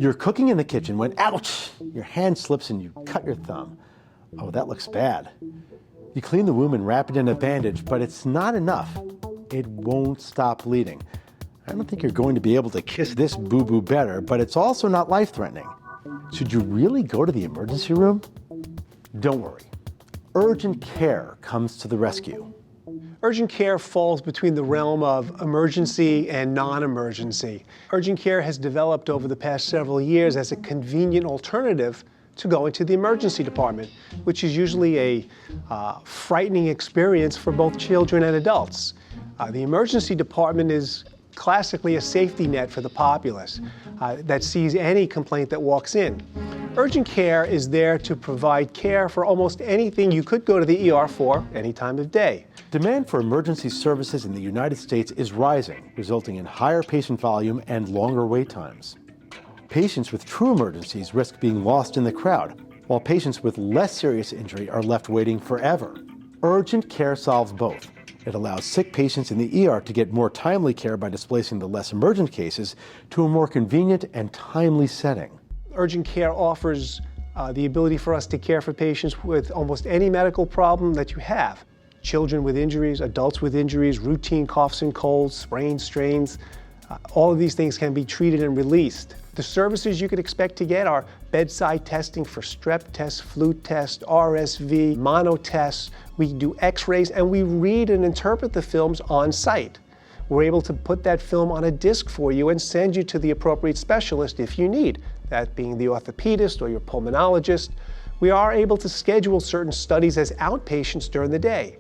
You're cooking in the kitchen when, ouch, your hand slips and you cut your thumb. Oh, that looks bad. You clean the wound and wrap it in a bandage, but it's not enough. It won't stop bleeding. I don't think you're going to be able to kiss this boo-boo better, but it's also not life-threatening. Should you really go to the emergency room? Don't worry. Urgent care comes to the rescue. Urgent care falls between the realm of emergency and non-emergency. Urgent care has developed over the past several years as a convenient alternative to going to the emergency department, which is usually a frightening experience for both children and adults. The emergency department is classically a safety net for the populace that sees any complaint that walks in. Urgent care is there to provide care for almost anything you could go to the ER for any time of day. Demand for emergency services in the United States is rising, resulting in higher patient volume and longer wait times. Patients with true emergencies risk being lost in the crowd, while patients with less serious injury are left waiting forever. Urgent care solves both. It allows sick patients in the ER to get more timely care by displacing the less emergent cases to a more convenient and timely setting. Urgent care offers the ability for us to care for patients with almost any medical problem that you have. Children with injuries, adults with injuries, routine coughs and colds, sprains, strains, all of these things can be treated and released. The services you could expect to get are bedside testing for strep tests, flu tests, RSV, mono tests. We do x-rays and we read and interpret the films on site. We're able to put that film on a disc for you and send you to the appropriate specialist if you need, that being the orthopedist or your pulmonologist. We are able to schedule certain studies as outpatients during the day,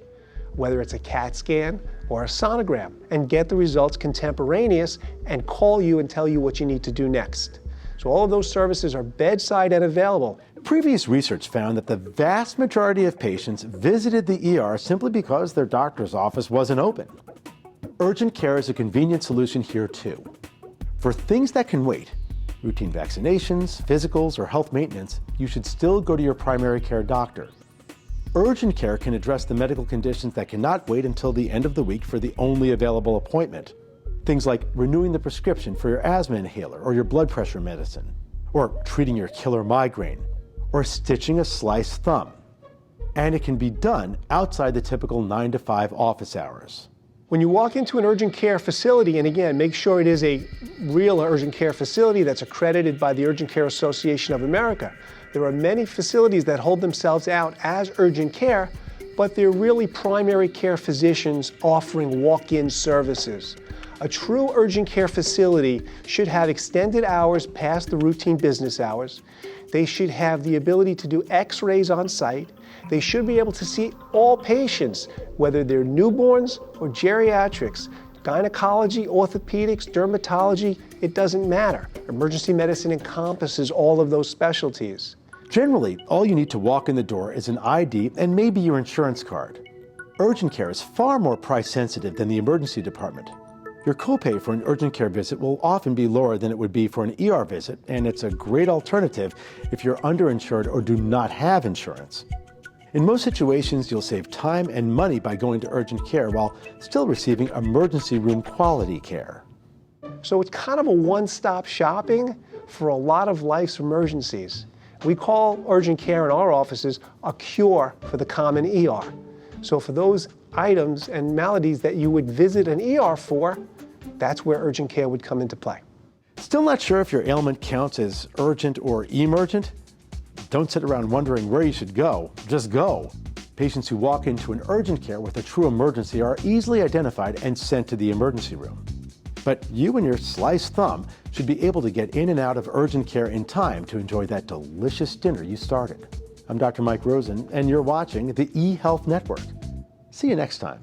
whether it's a CAT scan or a sonogram, and get the results contemporaneous and call you and tell you what you need to do next. So all of those services are bedside and available. Previous research found that the vast majority of patients visited the ER simply because their doctor's office wasn't open. Urgent care is a convenient solution here too. For things that can wait, routine vaccinations, physicals, or health maintenance, you should still go to your primary care doctor. Urgent care can address the medical conditions that cannot wait until the end of the week for the only available appointment. Things like renewing the prescription for your asthma inhaler or your blood pressure medicine, or treating your killer migraine, or stitching a sliced thumb. And it can be done outside the typical 9 to 5 office hours. When you walk into an urgent care facility, and again, make sure it is a real urgent care facility that's accredited by the Urgent Care Association of America. There are many facilities that hold themselves out as urgent care, but they're really primary care physicians offering walk-in services. A true urgent care facility should have extended hours past the routine business hours. They should have the ability to do x-rays on site. They should be able to see all patients, whether they're newborns or geriatrics, gynecology, orthopedics, dermatology, it doesn't matter. Emergency medicine encompasses all of those specialties. Generally, all you need to walk in the door is an ID and maybe your insurance card. Urgent care is far more price sensitive than the emergency department. Your copay for an urgent care visit will often be lower than it would be for an ER visit, and it's a great alternative if you're underinsured or do not have insurance. In most situations, you'll save time and money by going to urgent care while still receiving emergency room quality care. So it's kind of a one-stop shopping for a lot of life's emergencies. We call urgent care in our offices a cure for the common ER. So for those items and maladies that you would visit an ER for, that's where urgent care would come into play. Still not sure if your ailment counts as urgent or emergent? Don't sit around wondering where you should go. Just go. Patients who walk into an urgent care with a true emergency are easily identified and sent to the emergency room. But you and your sliced thumb should be able to get in and out of urgent care in time to enjoy that delicious dinner you started. I'm Dr. Mike Rosen, and you're watching the eHealth Network. See you next time.